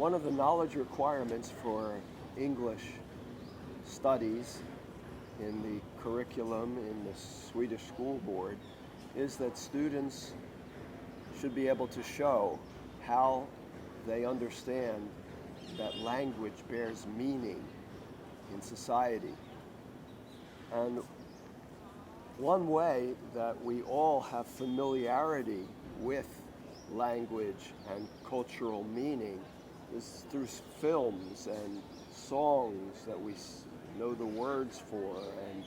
one of the knowledge requirements for English studies in the curriculum in the Swedish school board is that students should be able to show how they understand that language bears meaning in society. And one way that we all have familiarity with language and cultural meaning is through films and songs that we know the words for, and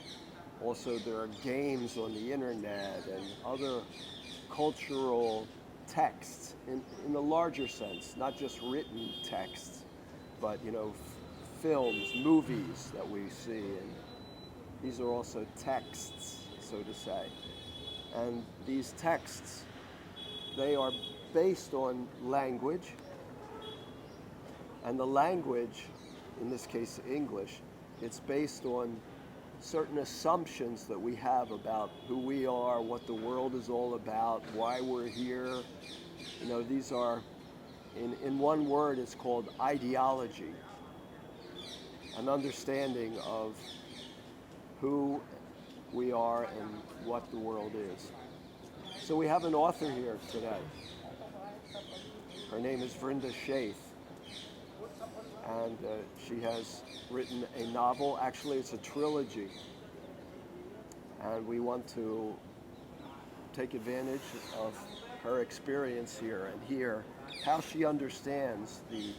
also there are games on the internet and other cultural texts in a larger sense, not just written texts, but films, movies that we see, and these are also texts, so to say. And these texts, they are based on language, and the language, in this case English, it's based on certain assumptions that we have about who we are, what the world is all about, why we're here. These are, in one word, it's called ideology, an understanding of who we are and what the world is. So we have an author here today. Her name is Vrinda Shaith, and she has written a novel. Actually, it's a trilogy, and we want to take advantage of her experience here and hear how she understands the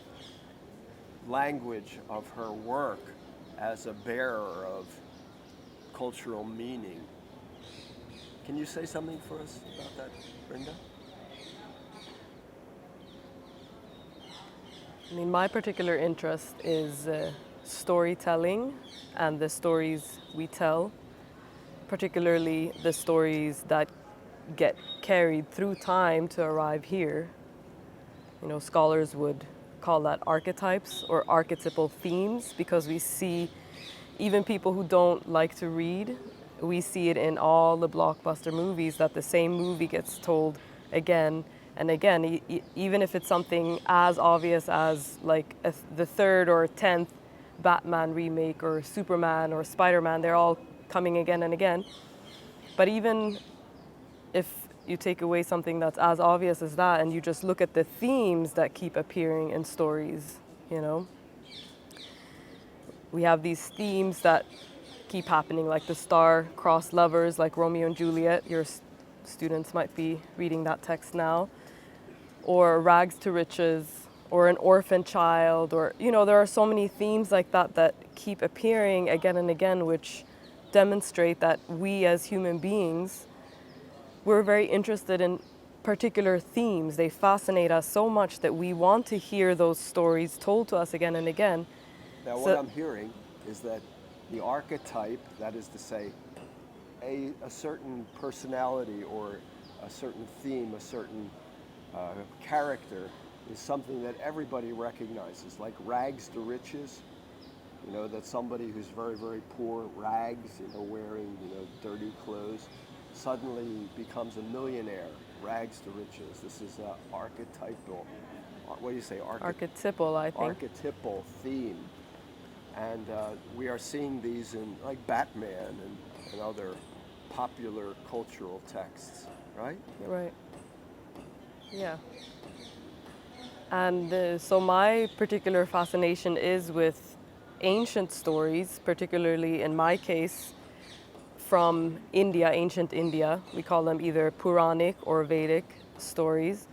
language of her work as a bearer of cultural meaning. Can you say something for us about that, Vrinda? I mean, my particular interest is storytelling and the stories we tell, particularly the stories that get carried through time to arrive here. Scholars would call that archetypes or archetypal themes, because we see, even people who don't like to read, we see it in all the blockbuster movies, that the same movie gets told again and again, even if it's something as obvious as like the third or 10th Batman remake or Superman or Spider-Man. They're all coming again and again. But even if you take away something that's as obvious as that and you just look at the themes that keep appearing in stories, we have these themes that keep happening, like the star-crossed lovers, like Romeo and Juliet. Your students might be reading that text now. Or rags to riches, or an orphan child, or, there are so many themes like that that keep appearing again and again, which demonstrate that we as human beings, we're very interested in particular themes. They fascinate us so much that we want to hear those stories told to us again and again. Now, what I'm hearing is that the archetype, that is to say, a certain personality or a certain theme, a certain character, is something that everybody recognizes, like rags to riches. That somebody who's very, very poor, rags, wearing, dirty clothes, suddenly becomes a millionaire, rags to riches. This is an archetypal, what do you say? Archetypal, I think. Archetypal theme. And we are seeing these in like Batman and other popular cultural texts, right? Right. Yeah. And so my particular fascination is with ancient stories, particularly in my case from India, ancient India. We call them either Puranic or Vedic stories.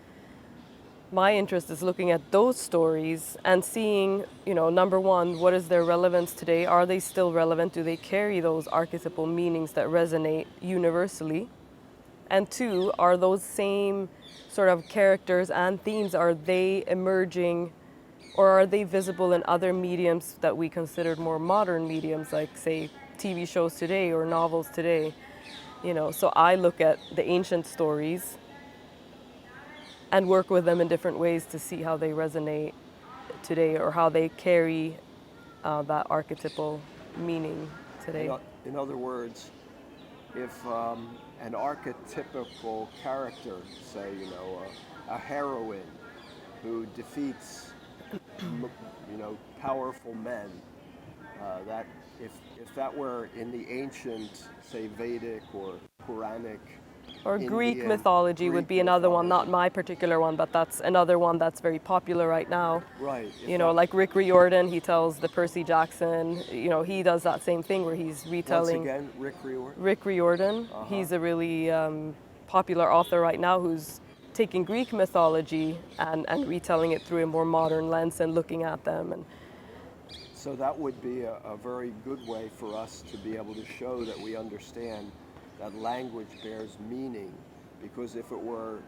My interest is looking at those stories and seeing, number one, what is their relevance today? Are they still relevant? Do they carry those archetypal meanings that resonate universally? And two, are those same sort of characters and themes, are they emerging or are they visible in other mediums that we considered more modern mediums, like, say, TV shows today or novels today? So I look at the ancient stories and work with them in different ways to see how they resonate today or how they carry that archetypal meaning today. In other words, if an archetypical character, say, a heroine who defeats powerful men. That if that were in the ancient, say, Vedic or Puranic, Or Greek Indian, mythology would Greek be another one, not mythology. my particular one, but that's another one that's very popular right now. Right. You know, like Rick Riordan, he tells the Percy Jackson, he does that same thing where he's once retelling. again, Rick Riordan. Rick Riordan, he's a really popular author right now who's taking Greek mythology and retelling it through a more modern lens and looking at them. And So that would be a very good way for us to be able to show that we understand that language bears meaning, because if it were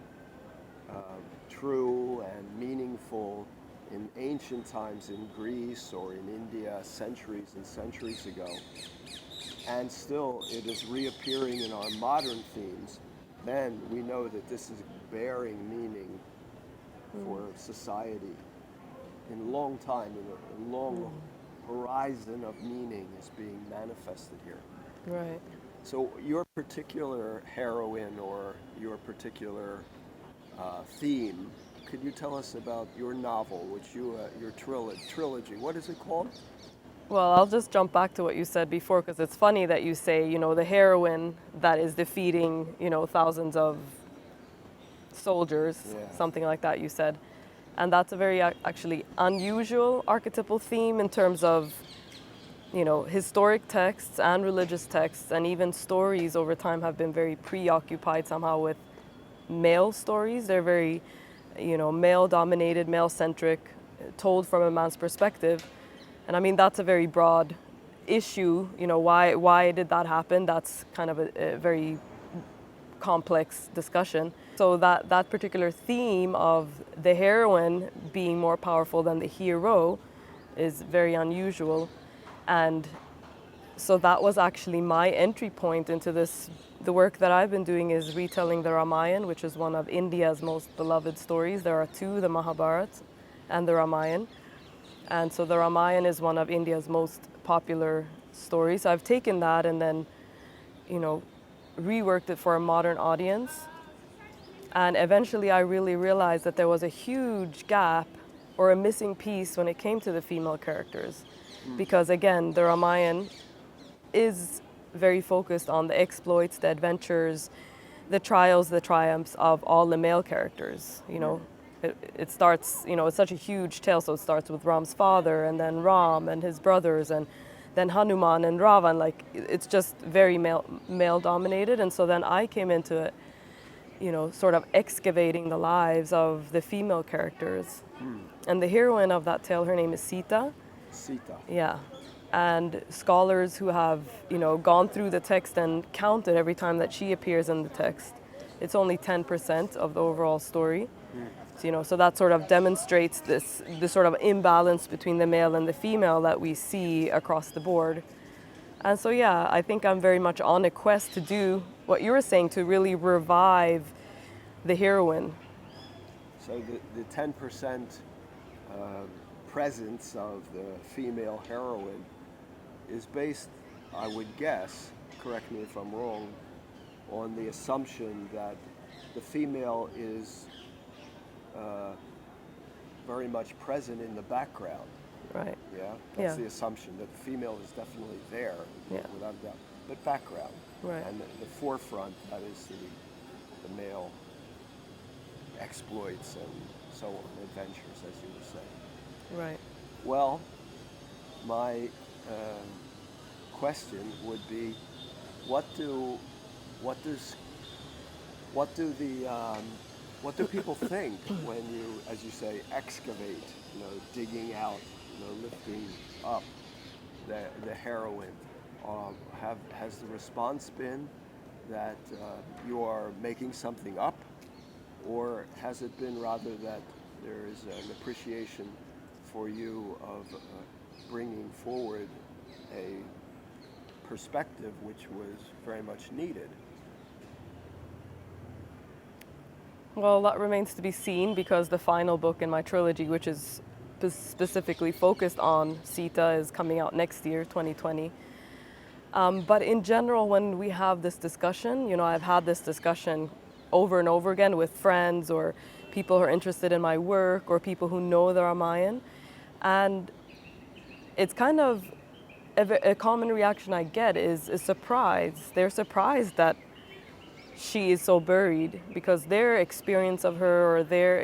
true and meaningful in ancient times in Greece or in India centuries and centuries ago, and still it is reappearing in our modern themes, then we know that this is bearing meaning for society in a long time, in a long horizon of meaning is being manifested here. right. So your particular heroine or your particular theme, could you tell us about your novel, which your trilogy, what is it called? Well, I'll just jump back to what you said before because it's funny that you say, the heroine that is defeating, thousands of soldiers, Yeah. something like that you said. And that's a very actually unusual archetypal theme in terms of, historic texts and religious texts and even stories over time have been very preoccupied somehow with male stories. They're very, male dominated, male centric, told from a man's perspective. And I mean, that's a very broad issue. Why did that happen? That's kind of a very complex discussion. So that particular theme of the heroine being more powerful than the hero is very unusual. And so that was actually my entry point into this. The work that I've been doing is retelling the Ramayana, which is one of India's most beloved stories. There are two, the Mahabharata and the Ramayana. And so the Ramayana is one of India's most popular stories. I've taken that and then, reworked it for a modern audience. And eventually I really realized that there was a huge gap or a missing piece when it came to the female characters. Because again, the Ramayana is very focused on the exploits, the adventures, the trials, the triumphs of all the male characters. It starts, it's such a huge tale, so it starts with Ram's father and then Ram and his brothers and then Hanuman and Ravan. Like, it's just very male dominated. And so then I came into it, sort of excavating the lives of the female characters. And the heroine of that tale, her name is Sita. Sita. Yeah. And scholars who have, gone through the text and counted every time that she appears in the text, it's only 10% of the overall story. So that sort of demonstrates this sort of imbalance between the male and the female that we see across the board. And so, yeah, I think I'm very much on a quest to do what you were saying, to really revive the heroine. So the 10% presence of the female heroine is based, I would guess, correct me if I'm wrong, on the assumption that the female is very much present in the background. Right. Yeah, that's Yeah. the assumption that the female is definitely there, Yeah. without a doubt. But background, Right. and the forefront, that is the male exploits and so on, adventures, as you would say. Right. Well, my question would be, what do people think when you, as you say, excavate, digging out, lifting up the heroine? Has the response been that you are making something up, or has it been rather that there is an appreciation for you of bringing forward a perspective which was very much needed? Well, that remains to be seen, because the final book in my trilogy, which is specifically focused on Sita, is coming out next year, 2020. But in general, when we have this discussion, I've had this discussion over and over again with friends or people who are interested in my work or people who know the Ramayana. And it's kind of a common reaction I get is a surprise. They're surprised that she is so buried because their experience of her, or their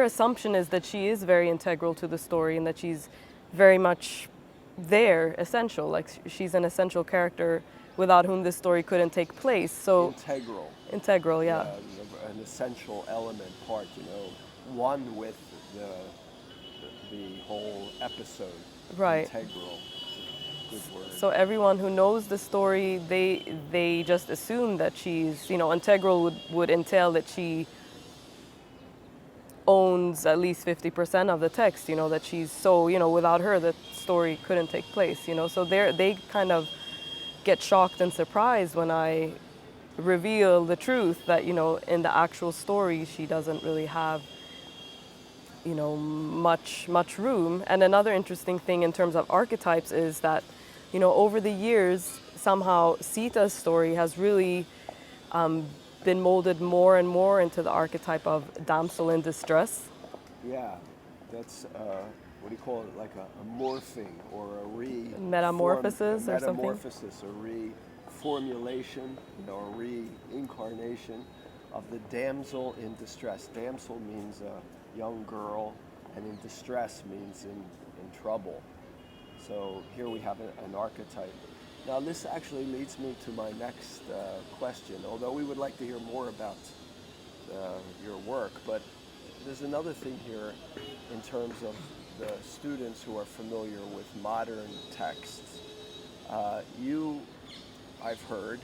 assumption is that she is very integral to the story and that she's very much there, essential. Like she's an essential character without whom this story couldn't take place. So Integral. integral, yeah. An essential element part, one with the whole episode. Right. Integral. Good word. So everyone who knows the story, they just assume that she's, integral would entail that she owns at least 50% of the text, that she's so, without her the story couldn't take place, So they kind of get shocked and surprised when I reveal the truth that, in the actual story she doesn't really have, much room. And another interesting thing in terms of archetypes is that, over the years, somehow Sita's story has really been molded more and more into the archetype of damsel in distress. Yeah, that's what do you call it? Like a morphing or a metamorphosis or something. Metamorphosis, a reformulation, a reincarnation of the damsel in distress. Damsel means a young girl, and in distress means in trouble. So here we have an archetype. Now this actually leads me to my next question, although we would like to hear more about your work, but there's another thing here in terms of the students who are familiar with modern texts. You, I've heard,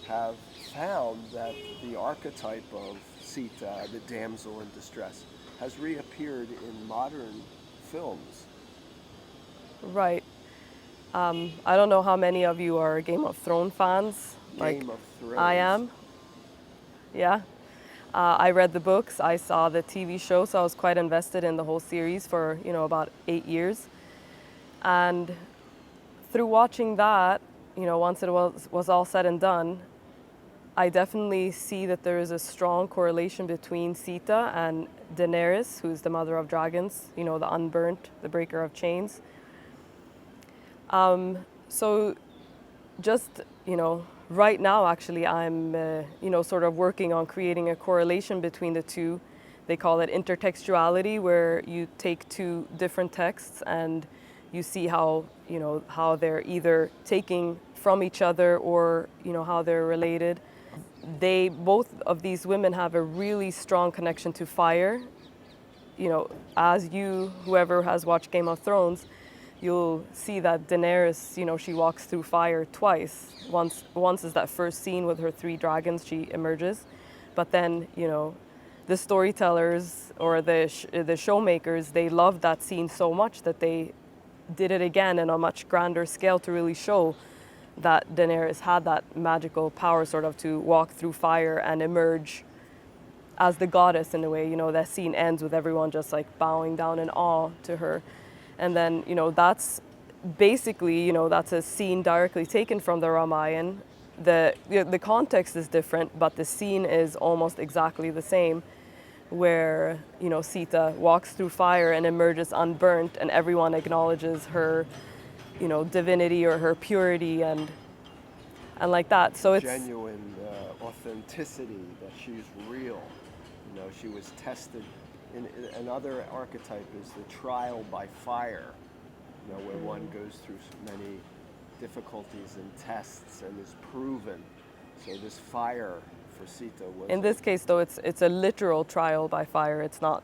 have found that the archetype of Sita, the damsel in distress, has reappeared in modern films. Right. I don't know how many of you are Game of Thrones fans. Game of Thrones. I am. Yeah. I read the books, I saw the TV show, so I was quite invested in the whole series for, about 8 years. And through watching that, once it was all said and done, I definitely see that there is a strong correlation between Sita and Daenerys, who's the mother of dragons, the unburnt, the breaker of chains. So just, right now, actually, I'm, sort of working on creating a correlation between the two. They call it intertextuality, where you take two different texts and you see how, how they're either taking from each other or, how they're related. Both of these women have a really strong connection to fire. Whoever has watched Game of Thrones, you'll see that Daenerys, she walks through fire twice. Once is that first scene with her 3 dragons, she emerges. But then, the storytellers or the showmakers, they loved that scene so much that they did it again on a much grander scale to really show that Daenerys had that magical power sort of to walk through fire and emerge as the goddess in a way. That scene ends with everyone just like bowing down in awe to her. And then, that's basically, that's a scene directly taken from the Ramayana. The context is different, but the scene is almost exactly the same, where, Sita walks through fire and emerges unburnt, and everyone acknowledges her, divinity or her purity and like that. So it's genuine authenticity, that she's real. She was tested. Another archetype is the trial by fire, where one goes through many difficulties and tests and is proven. So this fire for Sita was... In this case, though, it's a literal trial by fire. It's not,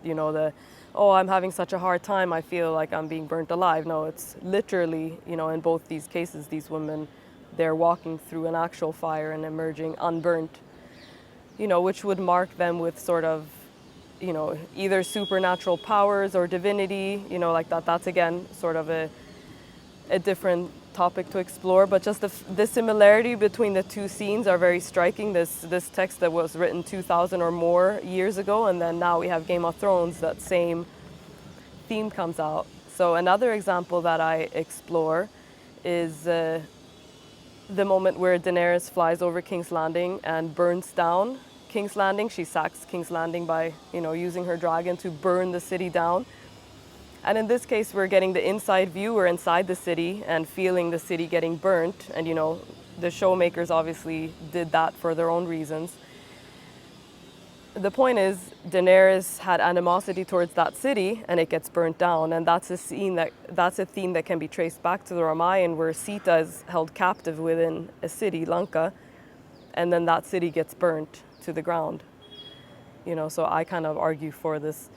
I'm having such a hard time, I feel like I'm being burnt alive. No, it's literally, in both these cases, these women, they're walking through an actual fire and emerging unburnt, which would mark them with sort of, either supernatural powers or divinity, like that. That's, again, sort of a different topic to explore. But just the similarity between the two scenes are very striking. This text that was written 2,000 or more years ago, and then now we have Game of Thrones, that same theme comes out. So another example that I explore is the moment where Daenerys flies over King's Landing and burns down King's Landing. She sacks King's Landing by, using her dragon to burn the city down. And in this case, we're getting the inside view. We're inside the city and feeling the city getting burnt. And, you know, the showmakers obviously did that for their own reasons. The point is, Daenerys had animosity towards that city, and it gets burnt down. And that's a theme that can be traced back to the Ramayana, where Sita is held captive within a city, Lanka, and then that city gets burnt to the ground. You know, so I kind of argue for this,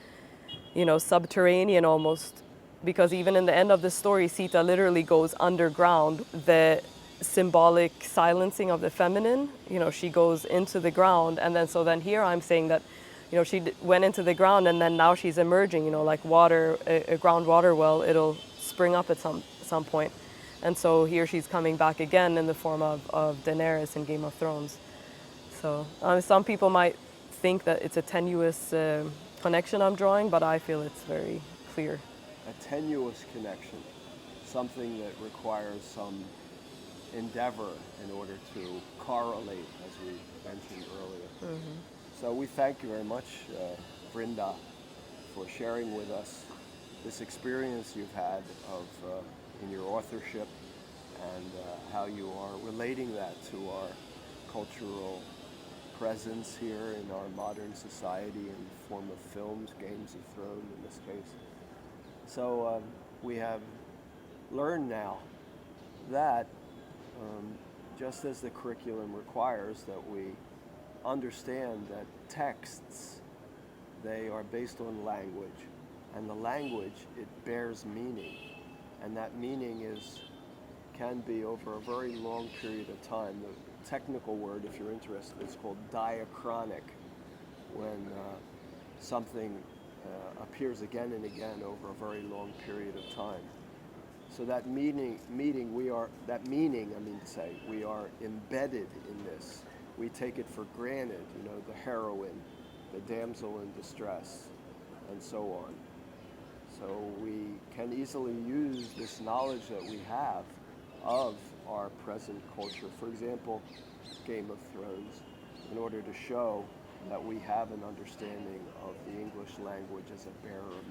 you know, subterranean almost, because even in the end of the story, Sita literally goes underground. The symbolic silencing of the feminine, you know, she goes into the ground, and then here I'm saying that, you know, she went into the ground and then now she's emerging, you know, like water, a groundwater well, it'll spring up at some point. And so here she's coming back again in the form of Daenerys in Game of Thrones. So some people might think that it's a tenuous connection I'm drawing, but I feel it's very clear. A tenuous connection, something that requires some endeavor in order to correlate, as we mentioned earlier. Mm-hmm. So we thank you very much, Brinda, for sharing with us this experience you've had of in your authorship, and how you are relating that to our cultural presence here in our modern society in the form of films, Games of Thrones in this case. So we have learned now that just as the curriculum requires that we understand that texts, they are based on language, and the language, it bears meaning, and that meaning can be over a very long period of time. The technical word, if you're interested, is called diachronic, when something appears again and again over a very long period of time. So that meaning, we are embedded in this. We take it for granted, you know, the heroine, the damsel in distress, and so on. So we can easily use this knowledge that we have of our present culture, for example, Game of Thrones, in order to show that we have an understanding of the English language as a bearer of